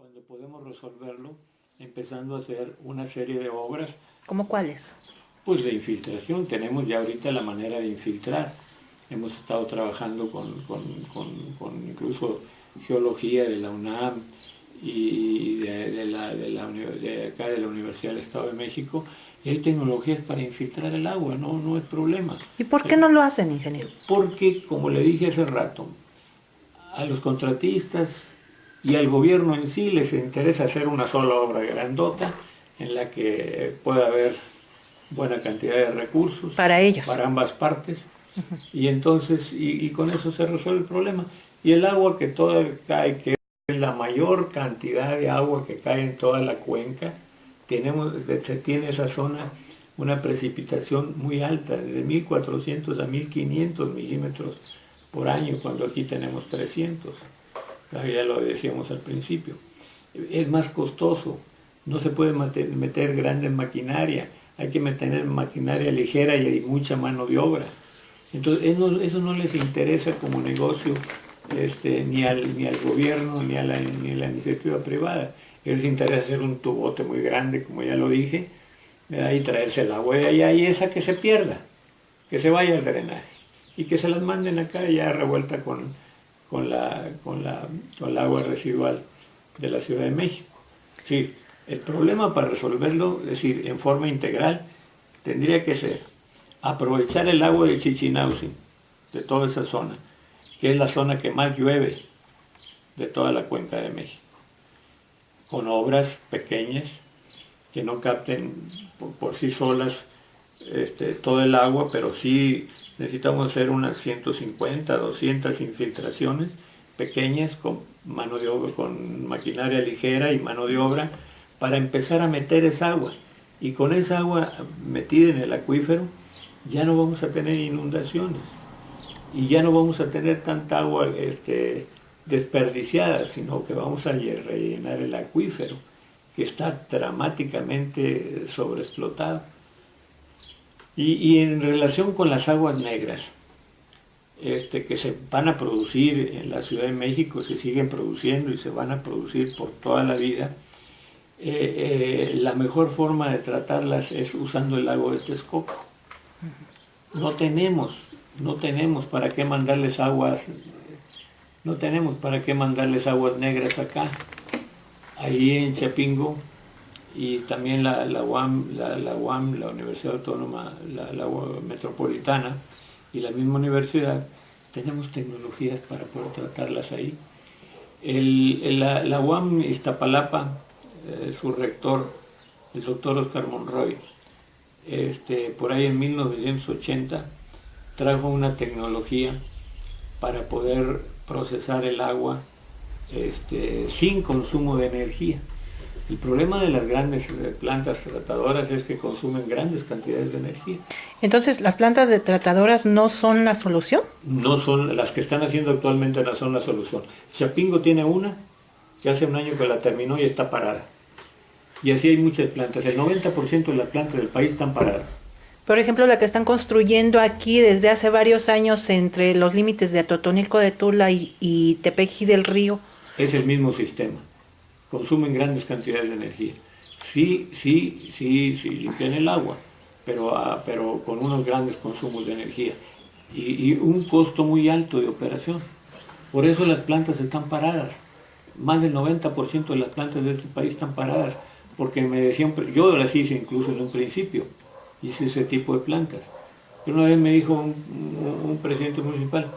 cuando podemos resolverlo empezando a hacer una serie de obras. ¿Cómo cuáles? Pues de infiltración. Tenemos ya ahorita la manera de infiltrar. Hemos estado trabajando con incluso geología de la UNAM y de acá de la Universidad del Estado de México, y hay tecnologías para infiltrar el agua, no es problema. ¿Y por qué no lo hacen, ingeniero? Porque, como le dije hace rato, a los contratistas y al gobierno en sí les interesa hacer una sola obra grandota en la que pueda haber buena cantidad de recursos para ellos, para ambas partes, y entonces y con eso se resuelve el problema. Y el agua que toda cae, que es la mayor cantidad de agua que cae en toda la cuenca, se tiene esa zona una precipitación muy alta, de 1400 a 1500 milímetros por año, cuando aquí tenemos 300. Ya lo decíamos al principio. Es más costoso, no se puede meter grande maquinaria, hay que meter maquinaria ligera y hay mucha mano de obra. Entonces eso no les interesa como negocio ni al gobierno ni a la iniciativa privada. Les interesa hacer un tubote muy grande, como ya lo dije, y traerse el agua de allá y esa que se pierda, que se vaya al drenaje y que se las manden acá ya revuelta con el agua residual de la Ciudad de México. Sí, el problema para resolverlo, es decir, en forma integral, tendría que ser aprovechar el agua de Chichinauhua, de toda esa zona, que es la zona que más llueve de toda la cuenca de México, con obras pequeñas que no capten por sí solas todo el agua, pero sí necesitamos hacer unas 150, 200 infiltraciones pequeñas con mano de obra, con maquinaria ligera y mano de obra, para empezar a meter esa agua. Y con esa agua metida en el acuífero ya no vamos a tener inundaciones y ya no vamos a tener tanta agua desperdiciada, sino que vamos a rellenar el acuífero, que está dramáticamente sobreexplotado. Y en relación con las aguas negras, que se van a producir en la Ciudad de México, se siguen produciendo y se van a producir por toda la vida, la mejor forma de tratarlas es usando el lago de Texcoco. No tenemos para qué mandarles aguas, no tenemos para qué mandarles aguas negras acá. Ahí en Chapingo, y también la UAM, la Universidad Autónoma, la Metropolitana y la misma universidad, tenemos tecnologías para poder tratarlas ahí. La UAM Iztapalapa, su rector, el doctor Oscar Monroy, por ahí en 1980 trajo una tecnología para poder procesar el agua sin consumo de energía. El problema de las grandes plantas tratadoras es que consumen grandes cantidades de energía. Entonces, ¿las plantas de tratadoras no son la solución? No son, las que están haciendo actualmente no son la solución. Chapingo tiene una, que hace un año que la terminó y está parada. Y así hay muchas plantas. El 90% de las plantas del país están paradas. Por ejemplo, la que están construyendo aquí desde hace varios años entre los límites de Atotonilco de Tula y Tepeji del Río. Es el mismo sistema. Consumen grandes cantidades de energía. Sí, limpian el agua, pero con unos grandes consumos de energía y un costo muy alto de operación. Por eso las plantas están paradas. Más del 90% de las plantas de este país están paradas, porque me decían, yo las hice incluso en un principio, hice ese tipo de plantas. Pero una vez me dijo un presidente municipal,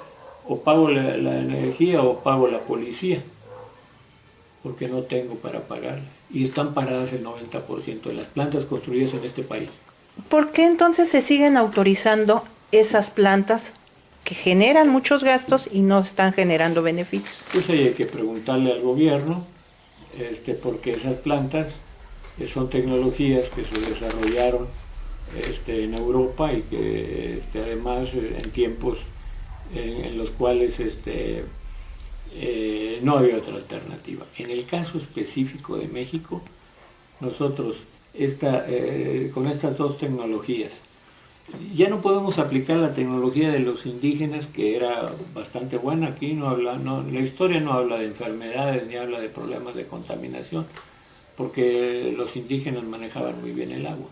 o pago la energía o pago la policía, porque no tengo para pagarla. Y están paradas el 90% de las plantas construidas en este país. ¿Por qué entonces se siguen autorizando esas plantas que generan muchos gastos y no están generando beneficios? Pues ahí hay que preguntarle al gobierno, porque esas plantas son tecnologías que se desarrollaron en Europa y que además en tiempos en los cuales no había otra alternativa. En el caso específico de México, nosotros con estas dos tecnologías Ya no podemos aplicar la tecnología de los indígenas, que era bastante buena. Aquí la historia no habla de enfermedades ni habla de problemas de contaminación, porque los indígenas manejaban muy bien el agua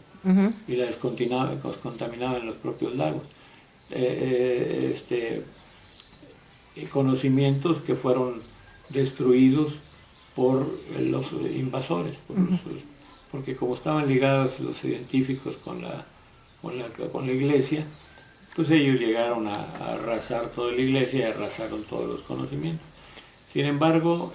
y la descontaminaban en los propios lagos. Conocimientos que fueron destruidos por los invasores, porque como estaban ligados los científicos con la iglesia, pues ellos llegaron a arrasar toda la iglesia y arrasaron todos los conocimientos. Sin embargo,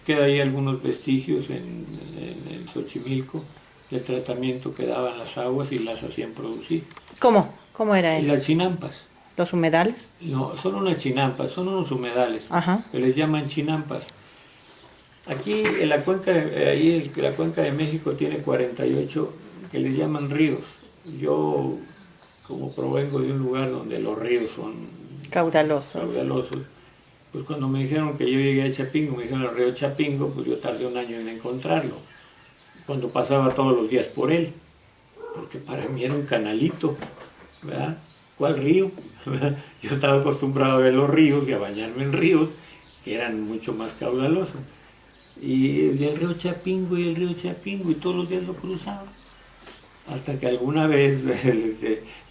queda ahí algunos vestigios en Xochimilco del tratamiento que daban las aguas y las hacían producir. ¿Cómo? ¿Cómo era Y eso? las chinampas. ¿Los humedales? No, son unas chinampas, son unos humedales, que les llaman chinampas. Aquí en la cuenca la cuenca de México tiene 48 que les llaman ríos. Yo, como provengo de un lugar donde los ríos son caudalosos, pues cuando me dijeron que yo llegué a Chapingo, me dijeron el río Chapingo, pues yo tardé un año en encontrarlo, cuando pasaba todos los días por él, porque para mí era un canalito, ¿verdad? ¿Cuál río? Yo estaba acostumbrado a ver los ríos y a bañarme en ríos que eran mucho más caudalosos. Y el río Chapingo y el río Chapingo, y todos los días lo cruzaba. Hasta que alguna vez,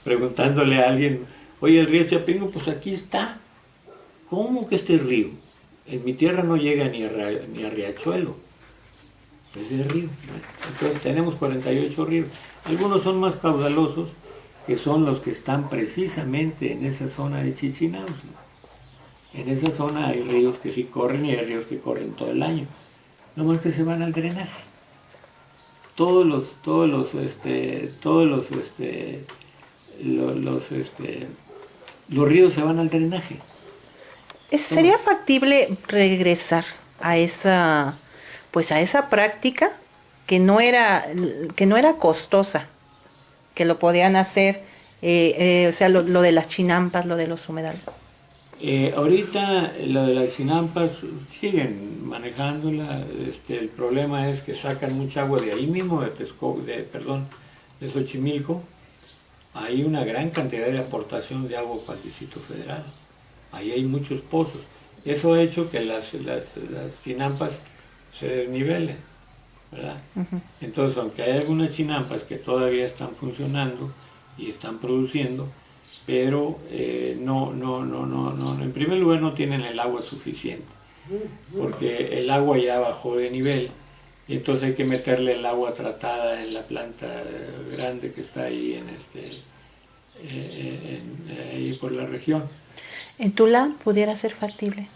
preguntándole a alguien, oye, el río Chapingo, pues aquí está. ¿Cómo que este río? En mi tierra no llega ni a Riachuelo. Pues es río. Entonces tenemos 48 ríos. Algunos son más caudalosos, que son los que están precisamente en esa zona de Chichinausi. En esa zona hay ríos que sí corren y hay ríos que corren todo el año. No más que se van al drenaje. Los ríos se van al drenaje. ¿Sería factible regresar a esa práctica que no era costosa, que lo podían hacer, o sea, lo de las chinampas, lo de los humedales? Ahorita lo de las chinampas siguen manejándola. El problema es que sacan mucha agua de ahí mismo, de Xochimilco. Hay una gran cantidad de aportación de agua para el Distrito Federal. Ahí hay muchos pozos. Eso ha hecho que las chinampas se desnivelen, ¿verdad? Entonces, aunque hay algunas chinampas que todavía están funcionando y están produciendo, pero en primer lugar no tienen el agua suficiente, porque el agua ya bajó de nivel, y entonces hay que meterle el agua tratada en la planta grande que está ahí ahí por la región. ¿En Tula pudiera ser factible?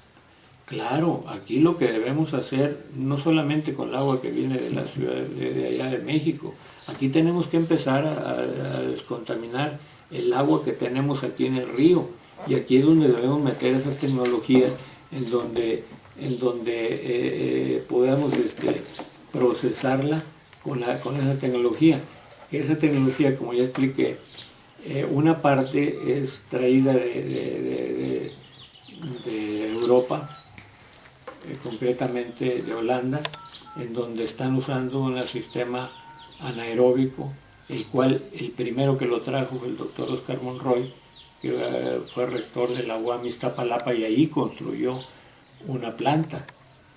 Claro, aquí lo que debemos hacer, no solamente con el agua que viene de la ciudad de allá de México, aquí tenemos que empezar a descontaminar el agua que tenemos aquí en el río, y aquí es donde debemos meter esas tecnologías en donde podamos procesarla con esa tecnología. Esa tecnología, como ya expliqué, una parte es traída de Europa, concretamente de Holanda, en donde están usando un sistema anaeróbico, el cual el primero que lo trajo fue el doctor Oscar Monroy, que fue rector de la UAM Iztapalapa, y ahí construyó una planta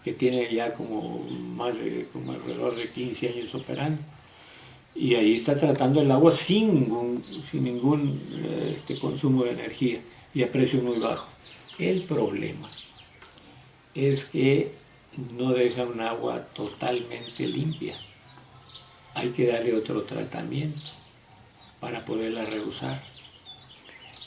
que tiene ya como alrededor de 15 años operando. Y ahí está tratando el agua sin ningún consumo de energía y a precio muy bajo. El problema es que no deja un agua totalmente limpia. Hay que darle otro tratamiento para poderla reusar.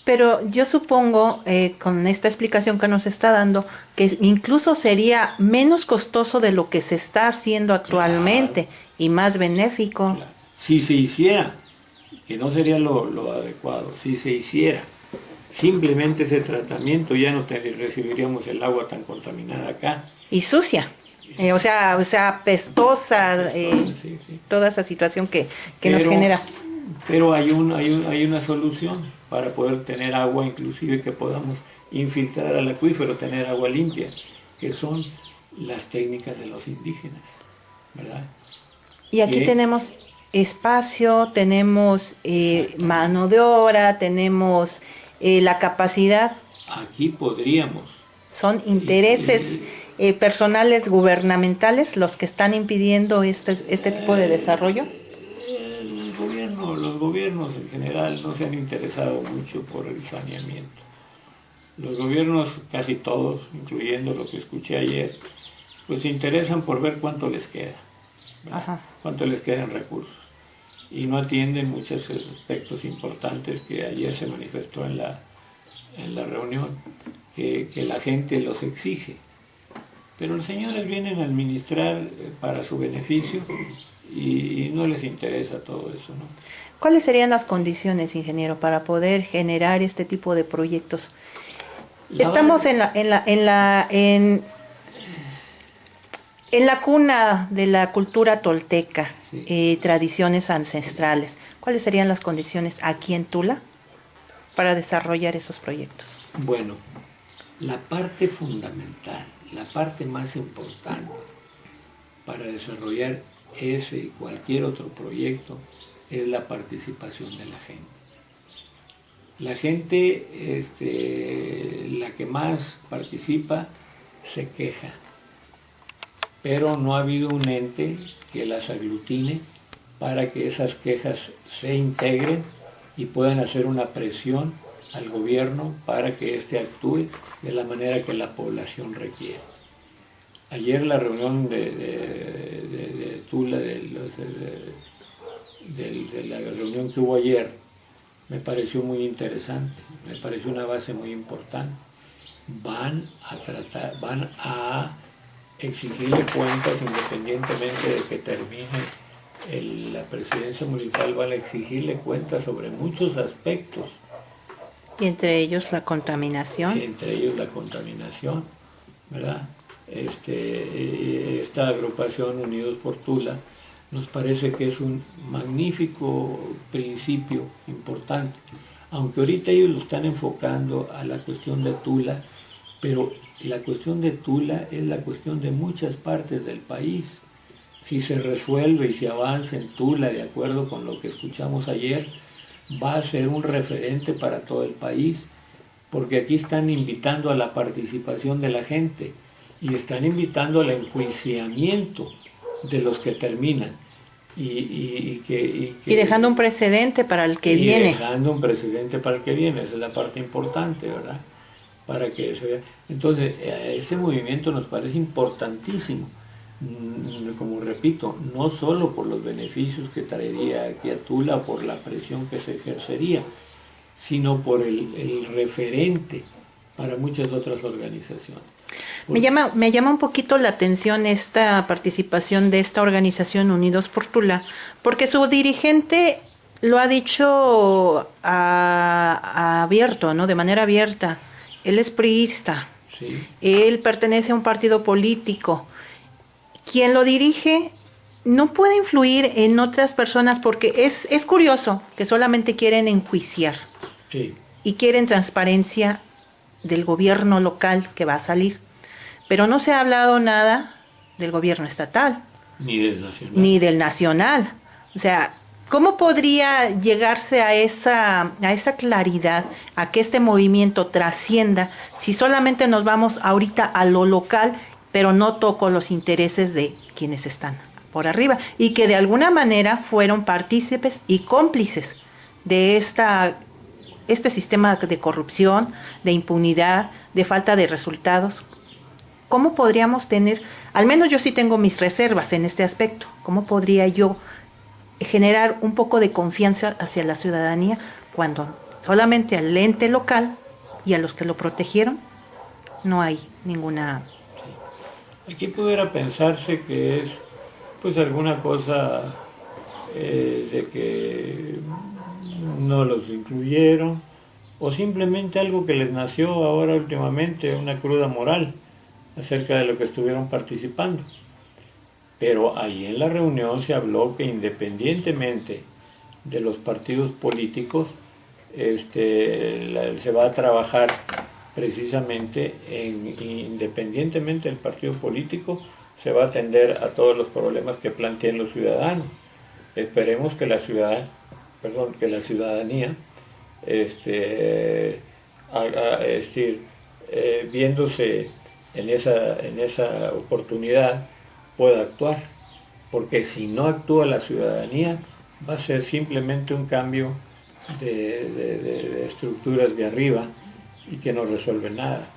Pero yo supongo, con esta explicación que nos está dando, que incluso sería menos costoso de lo que se está haciendo actualmente, claro, y más benéfico. Claro. Si se hiciera, que no sería lo adecuado, si se hiciera simplemente ese tratamiento, ya no recibiríamos el agua tan contaminada acá. Y sucia. O sea, apestosa, sí. Toda esa situación que nos genera. Pero hay una solución para poder tener agua, inclusive que podamos infiltrar al acuífero, tener agua limpia, que son las técnicas de los indígenas, ¿verdad? Y aquí tenemos espacio, tenemos mano de obra, tenemos la capacidad. Aquí podríamos. Son intereses personales gubernamentales los que están impidiendo este tipo de desarrollo. Los gobiernos en general no se han interesado mucho por el saneamiento. Los gobiernos, casi todos, incluyendo lo que escuché ayer, pues se interesan por ver cuánto les queda, cuánto les queda en recursos. Y no atienden muchos aspectos importantes que ayer se manifestó en la reunión, que la gente los exige. Pero los señores vienen a administrar para su beneficio y no les interesa todo eso, ¿no? ¿Cuáles serían las condiciones, ingeniero, para poder generar este tipo de proyectos? Estamos en la cuna de la cultura tolteca, sí. Tradiciones ancestrales. ¿Cuáles serían las condiciones aquí en Tula para desarrollar esos proyectos? Bueno, la parte fundamental, la parte más importante para desarrollar ese y cualquier otro proyecto es la participación de la gente. La gente, la que más participa, se queja, pero no ha habido un ente que las aglutine para que esas quejas se integren y puedan hacer una presión al gobierno para que éste actúe de la manera que la población requiere. Ayer la reunión de Tula, de la reunión que hubo ayer, me pareció muy interesante, me pareció una base muy importante. Van a exigirle cuentas independientemente de que termine la presidencia municipal, van a exigirle cuentas sobre muchos aspectos. Y entre ellos la contaminación. ¿Verdad? Esta agrupación Unidos por Tula nos parece que es un magnífico principio importante, aunque ahorita ellos lo están enfocando a la cuestión de Tula, pero la cuestión de Tula es la cuestión de muchas partes del país. Si se resuelve y se avanza en Tula de acuerdo con lo que escuchamos ayer, va a ser un referente para todo el país, porque aquí están invitando a la participación de la gente y están invitando al enjuiciamiento de los que terminan y dejando un precedente para el que viene. Dejando un precedente para el que viene, esa es la parte importante, ¿verdad? Para que se vea. Entonces, este movimiento nos parece importantísimo, como repito, no solo por los beneficios que traería aquí a Tula, por la presión que se ejercería, sino por el referente para muchas otras organizaciones. Me llama un poquito la atención esta participación de esta organización Unidos por Tula, porque su dirigente lo ha dicho abierto, ¿no? De manera abierta. Él es priista, sí. Él pertenece a un partido político. Quien lo dirige no puede influir en otras personas porque es curioso que solamente quieren enjuiciar, sí. Y quieren transparencia del gobierno local que va a salir. Pero no se ha hablado nada del gobierno estatal. Ni del nacional. O sea, ¿cómo podría llegarse a esa claridad, a que este movimiento trascienda, si solamente nos vamos ahorita a lo local, pero no toco los intereses de quienes están por arriba? Y que de alguna manera fueron partícipes y cómplices de este sistema de corrupción, de impunidad, de falta de resultados. ¿Cómo podríamos tener, al menos yo sí tengo mis reservas en este aspecto, cómo podría yo generar un poco de confianza hacia la ciudadanía cuando solamente al ente local y a los que lo protegieron no hay ninguna... Sí. Aquí pudiera pensarse que es pues alguna cosa de que no los incluyeron o simplemente algo que les nació ahora últimamente, una cruda moral acerca de lo que estuvieron participando. Pero ahí en la reunión se habló que independientemente de los partidos políticos, se va a trabajar precisamente independientemente del partido político, se va a atender a todos los problemas que planteen los ciudadanos. esperemos que la ciudadanía, viéndose en esa oportunidad, pueda actuar, porque si no actúa la ciudadanía, va a ser simplemente un cambio de estructuras de arriba y que no resuelve nada.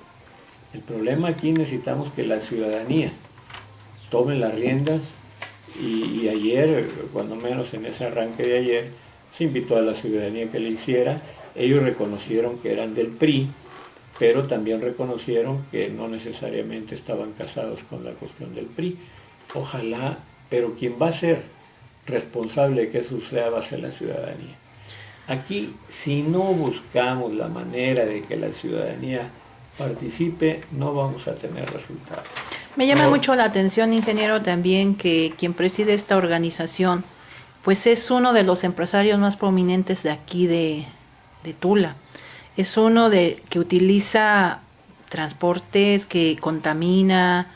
El problema aquí necesitamos que la ciudadanía tome las riendas y ayer, cuando menos en ese arranque de ayer, se invitó a la ciudadanía que le hiciera. Ellos reconocieron que eran del PRI, pero también reconocieron que no necesariamente estaban casados con la cuestión del PRI. Ojalá, pero quien va a ser responsable de que eso suceda va a ser la ciudadanía. Aquí, si no buscamos la manera de que la ciudadanía participe, no vamos a tener resultados. Me llama mucho la atención, ingeniero, también que quien preside esta organización, pues es uno de los empresarios más prominentes de aquí de Tula. Es uno que utiliza transportes, que contamina,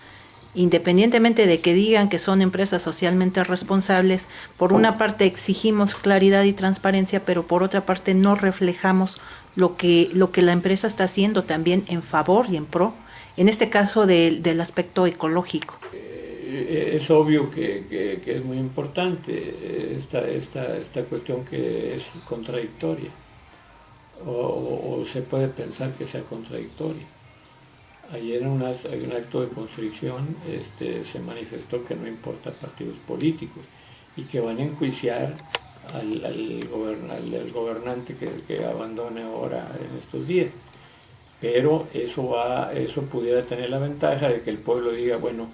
independientemente de que digan que son empresas socialmente responsables. Por una parte exigimos claridad y transparencia, pero por otra parte no reflejamos lo que la empresa está haciendo también en favor y en pro, en este caso del aspecto ecológico. Es obvio que es muy importante esta cuestión que es contradictoria, o se puede pensar que sea contradictoria. Ayer en un acto de constricción se manifestó que no importa partidos políticos y que van a enjuiciar al gobernante que abandone ahora en estos días. Pero eso pudiera tener la ventaja de que el pueblo diga, bueno,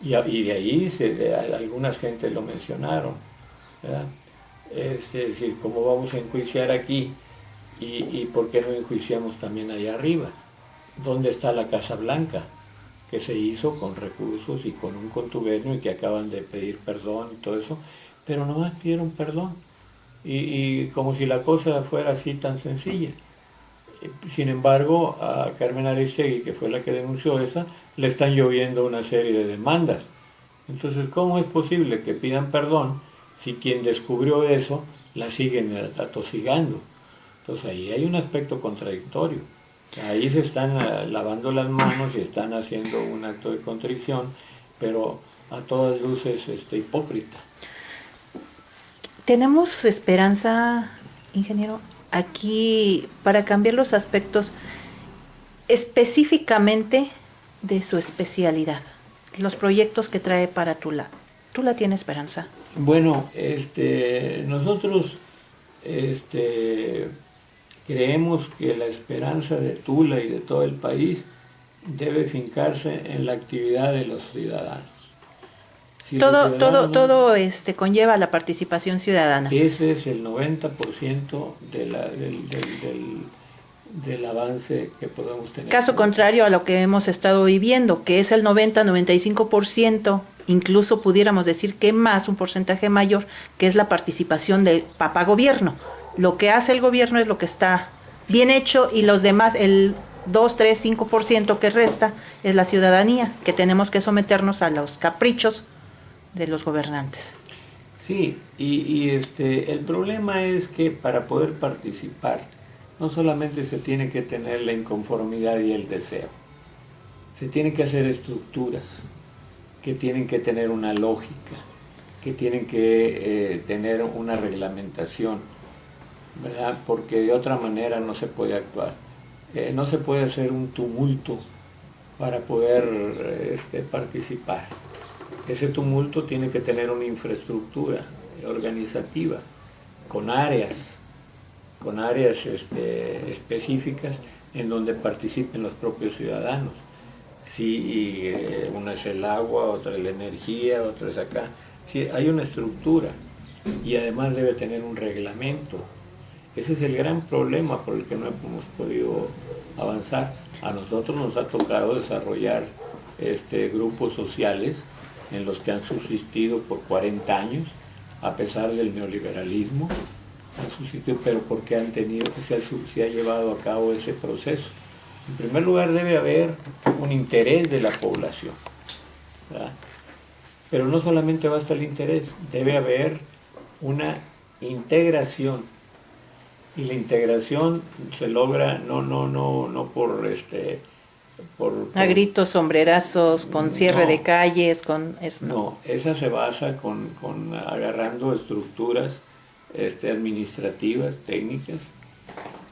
y de ahí algunas gentes lo mencionaron, ¿verdad? Es decir, ¿cómo vamos a enjuiciar aquí? ¿Y por qué no enjuiciamos también allá arriba? ¿Dónde está la Casa Blanca? Que se hizo con recursos y con un contubernio y que acaban de pedir perdón y todo eso, pero nomás pidieron perdón. Y como si la cosa fuera así tan sencilla. Sin embargo, a Carmen Aristegui, que fue la que denunció esa, le están lloviendo una serie de demandas. Entonces, ¿cómo es posible que pidan perdón si quien descubrió eso la siguen atosigando? Entonces ahí hay un aspecto contradictorio. Ahí se están lavando las manos y están haciendo un acto de contrición, pero a todas luces hipócrita. ¿Tenemos esperanza, ingeniero, aquí para cambiar los aspectos específicamente de su especialidad, los proyectos que trae para Tula? ¿Tula tiene esperanza? Bueno, nosotros creemos que la esperanza de Tula y de todo el país debe fincarse en la actividad de los ciudadanos. Si todo conlleva la participación ciudadana. Ese es el 90% del avance que podemos tener. Caso contrario a lo que hemos estado viviendo, que es el 90-95%, incluso pudiéramos decir que más, un porcentaje mayor, que es la participación del papá gobierno. Lo que hace el gobierno es lo que está bien hecho y los demás, el 2, 3, 5% que resta, es la ciudadanía, que tenemos que someternos a los caprichos de los gobernantes. Sí, y el problema es que para poder participar, no solamente se tiene que tener la inconformidad y el deseo, se tienen que hacer estructuras que tienen que tener una lógica, que tienen que tener una reglamentación, ¿verdad? Porque de otra manera no se puede actuar. No se puede hacer un tumulto para poder participar. Ese tumulto tiene que tener una infraestructura organizativa, con áreas específicas en donde participen los propios ciudadanos. Sí, una es el agua, otra es la energía, otra es acá. Sí, hay una estructura y además debe tener un reglamento. Ese es el gran problema por el que no hemos podido avanzar. A nosotros nos ha tocado desarrollar grupos sociales en los que han subsistido por 40 años, a pesar del neoliberalismo, han subsistido, pero porque han tenido que se ha llevado a cabo ese proceso. En primer lugar debe haber un interés de la población, ¿verdad? Pero no solamente basta el interés, debe haber una integración, y la integración se logra no por A gritos, sombrerazos, con cierre no, de calles, con eso. no, esa se basa con agarrando estructuras administrativas, técnicas,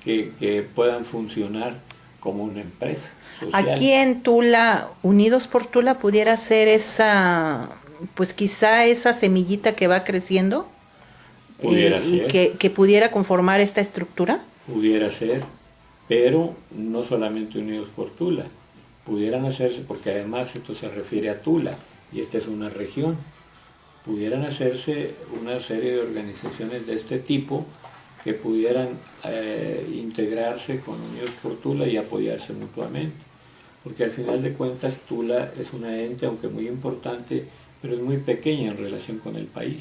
que puedan funcionar como una empresa social. Aquí en Tula, Unidos por Tula, pudiera ser esa, pues quizá esa semillita que va creciendo Pudiera y ser. que pudiera conformar esta estructura. Pudiera ser, pero no solamente Unidos por Tula, pudieran hacerse, porque además esto se refiere a Tula, y esta es una región, pudieran hacerse una serie de organizaciones de este tipo que pudieran integrarse con Unidos por Tula y apoyarse mutuamente, porque al final de cuentas Tula es una ente, aunque muy importante, pero es muy pequeña en relación con el país.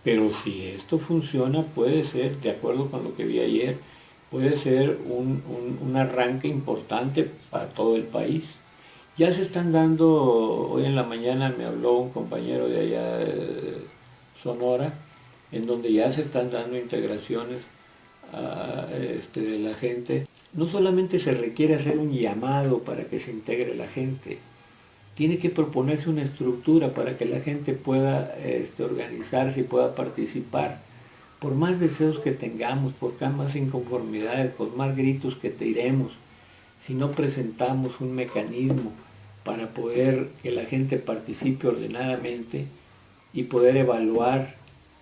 Pero si esto funciona, puede ser, de acuerdo con lo que vi ayer, puede ser un arranque importante para todo el país. Ya se están dando, hoy en la mañana me habló un compañero de allá de Sonora, en donde ya se están dando integraciones de la gente. No solamente se requiere hacer un llamado para que se integre la gente, tiene que proponerse una estructura para que la gente pueda organizarse y pueda participar. Por más deseos que tengamos, por más inconformidades, por más gritos que tiremos, si no presentamos un mecanismo para poder que la gente participe ordenadamente y poder evaluar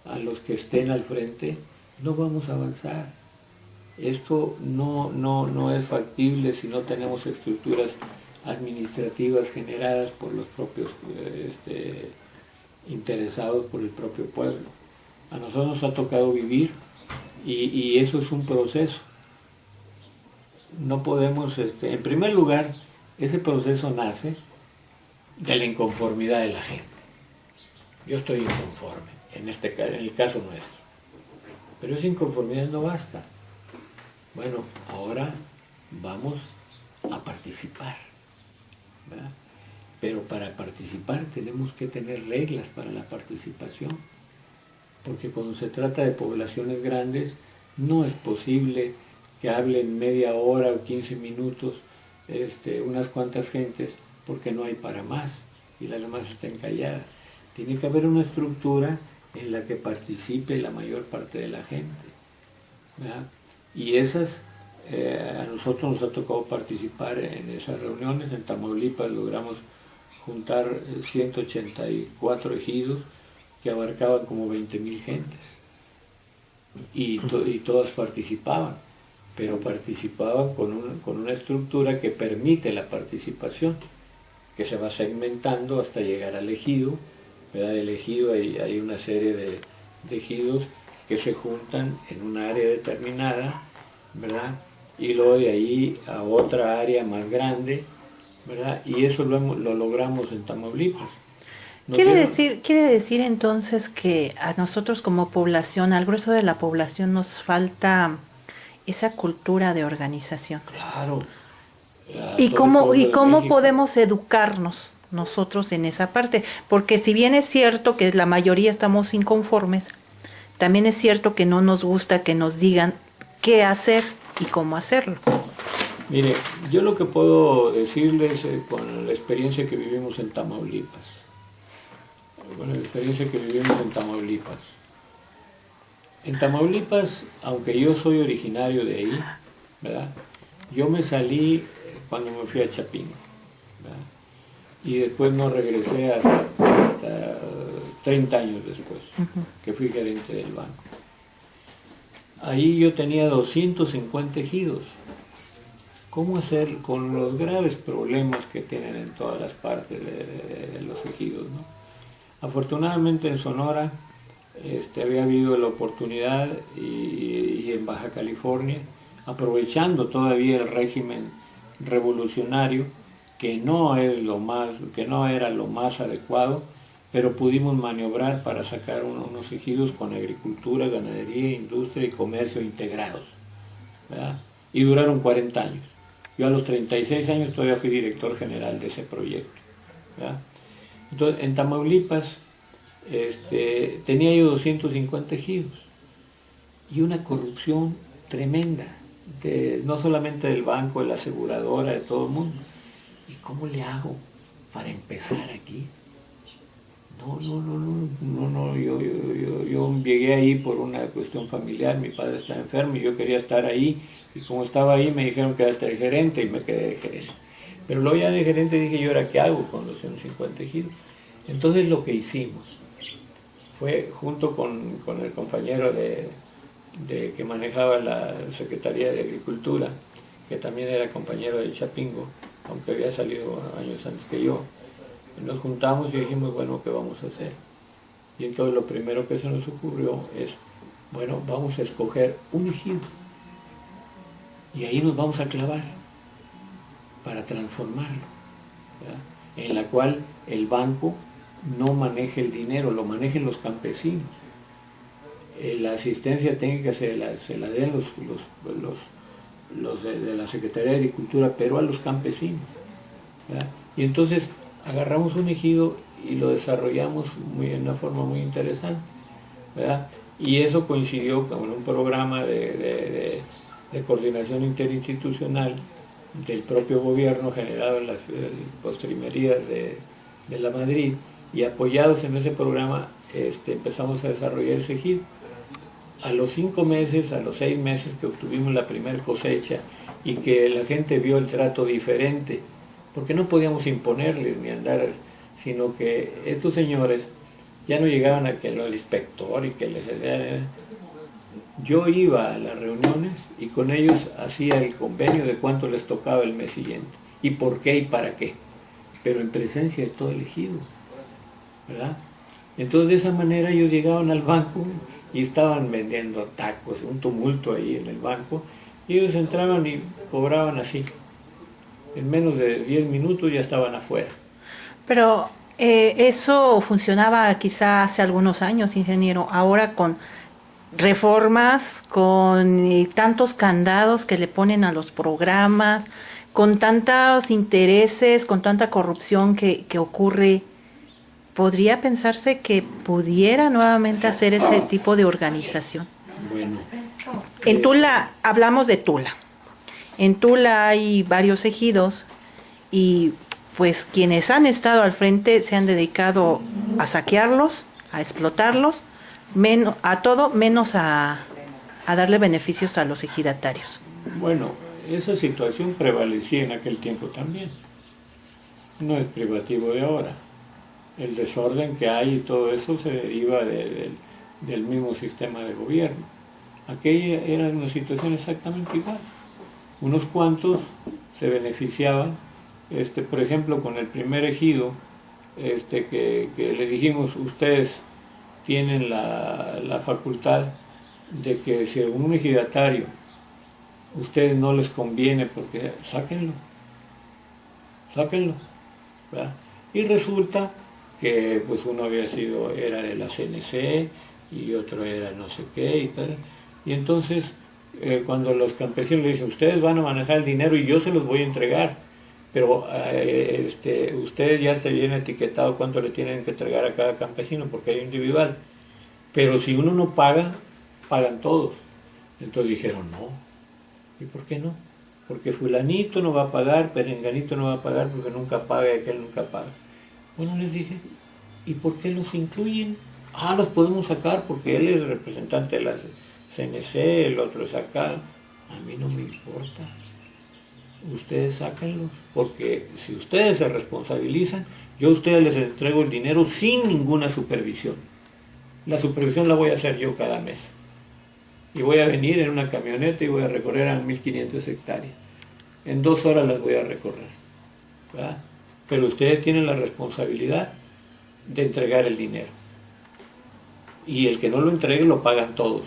a los que estén al frente, no vamos a avanzar. Esto no es factible si no tenemos estructuras administrativas generadas por los propios interesados, por el propio pueblo. A nosotros nos ha tocado vivir y eso es un proceso. No podemos, en primer lugar, ese proceso nace de la inconformidad de la gente. Yo estoy inconforme, en el caso nuestro. Pero esa inconformidad no basta. Bueno, ahora vamos a participar, ¿verdad? Pero para participar tenemos que tener reglas para la participación, porque cuando se trata de poblaciones grandes no es posible que hablen media hora o 15 minutos unas cuantas gentes, porque no hay para más y las demás estén calladas. Tiene que haber una estructura en la que participe la mayor parte de la gente, ¿verdad? Y a nosotros nos ha tocado participar en esas reuniones. En Tamaulipas logramos juntar 184 ejidos que abarcaban como 20,000 gentes. Y todas participaban, pero participaban con una estructura que permite la participación, que se va segmentando hasta llegar al ejido, ¿verdad? El ejido, hay una serie de ejidos que se juntan en un área determinada, ¿verdad? Y luego de ahí a otra área más grande, ¿verdad? Y eso lo logramos en Tamaulipas. Quiere decir entonces que a nosotros como población, al grueso de la población, nos falta esa cultura de organización. Claro. ¿Y cómo podemos educarnos nosotros en esa parte? Porque si bien es cierto que la mayoría estamos inconformes, también es cierto que no nos gusta que nos digan qué hacer y cómo hacerlo. Mire, yo lo que puedo decirles con la experiencia que vivimos en Tamaulipas, En Tamaulipas, aunque yo soy originario de ahí, ¿verdad? Yo me salí cuando me fui a Chapingo, ¿verdad? Y después no regresé hasta 30 años después, que fui gerente del banco. Ahí yo tenía 250 ejidos. ¿Cómo hacer con los graves problemas que tienen en todas las partes de los ejidos, ¿no? Afortunadamente en Sonora había habido la oportunidad y en Baja California, aprovechando todavía el régimen revolucionario, que no era lo más adecuado, pero pudimos maniobrar para sacar unos ejidos con agricultura, ganadería, industria y comercio integrados, ¿verdad? Y duraron 40 años. Yo a los 36 años todavía fui director general de ese proyecto, ¿verdad? Entonces, en Tamaulipas tenía yo 250 ejidos y una corrupción tremenda, no solamente del banco, de la aseguradora, de todo el mundo. ¿Y cómo le hago para empezar aquí? No, yo llegué ahí por una cuestión familiar, mi padre estaba enfermo y yo quería estar ahí, y como estaba ahí me dijeron que era el gerente y me quedé de gerente. Pero luego ya de gerente dije, ¿yo ahora qué hago con los 150 ejidos? Entonces lo que hicimos fue, junto con el compañero que manejaba la Secretaría de Agricultura, que también era compañero del Chapingo, aunque había salido años antes que yo, nos juntamos y dijimos, bueno, ¿qué vamos a hacer? Y entonces lo primero que se nos ocurrió es, bueno, vamos a escoger un ejido y ahí nos vamos a clavar para transformarlo, ¿verdad? En la cual el banco no maneje el dinero, lo manejen los campesinos. La asistencia técnica se la den los de la Secretaría de Agricultura, pero a los campesinos, ¿verdad? Y entonces agarramos un ejido y lo desarrollamos en una forma muy interesante, ¿verdad? Y eso coincidió con un programa de coordinación interinstitucional del propio gobierno, generado en las postrimerías de la Madrid, y apoyados en ese programa empezamos a desarrollar ese ejido. A los 5 meses, a los 6 meses que obtuvimos la primera cosecha y que la gente vio el trato diferente, porque no podíamos imponerles ni andar, sino que estos señores ya no llegaban a que el inspector y que les... Yo iba a las reuniones y con ellos hacía el convenio de cuánto les tocaba el mes siguiente, y por qué y para qué, pero en presencia de todo el ejido, ¿verdad? Entonces de esa manera ellos llegaban al banco y estaban vendiendo tacos, un tumulto ahí en el banco, y ellos entraban y cobraban así. En menos de 10 minutos ya estaban afuera. Pero eso funcionaba quizá hace algunos años, ingeniero. Ahora con reformas, con tantos candados que le ponen a los programas, con tantos intereses, con tanta corrupción que ocurre, ¿podría pensarse que pudiera nuevamente hacer ese tipo de organización? Bueno. En Tula, hablamos de Tula. En Tula hay varios ejidos y pues quienes han estado al frente se han dedicado a saquearlos, a explotarlos, a todo menos a darle beneficios a los ejidatarios. Bueno, esa situación prevalecía en aquel tiempo también. No es privativo de ahora. El desorden que hay y todo eso se deriva del mismo sistema de gobierno. Aquella era una situación exactamente igual. Unos cuantos se beneficiaban, por ejemplo, con el primer ejido, que le dijimos, ustedes tienen la facultad de que si a algún ejidatario ustedes no les conviene, porque sáquenlo, ¿verdad? Y resulta que pues uno era de la CNC y otro era no sé qué y tal. Y entonces cuando los campesinos le dicen, ustedes van a manejar el dinero y yo se los voy a entregar, pero ustedes ya está bien etiquetado cuánto le tienen que entregar a cada campesino porque hay individual, pero si uno no paga, pagan todos. Entonces dijeron, no. ¿Y por qué no? Porque fulanito no va a pagar, perenganito no va a pagar porque nunca paga y aquel nunca paga. Bueno, les dije, ¿y por qué los incluyen? Los podemos sacar porque él es representante de la CNC, el otro es acá. A mí no me importa. Ustedes sáquenlos, porque si ustedes se responsabilizan, yo a ustedes les entrego el dinero sin ninguna supervisión. La supervisión la voy a hacer yo cada mes. Y voy a venir en una camioneta y voy a recorrer a 1500 hectáreas. En 2 horas las voy a recorrer, ¿verdad? Pero ustedes tienen la responsabilidad de entregar el dinero. Y el que no lo entregue lo pagan todos.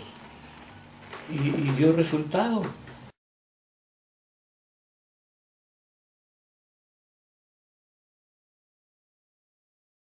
Y dio resultado.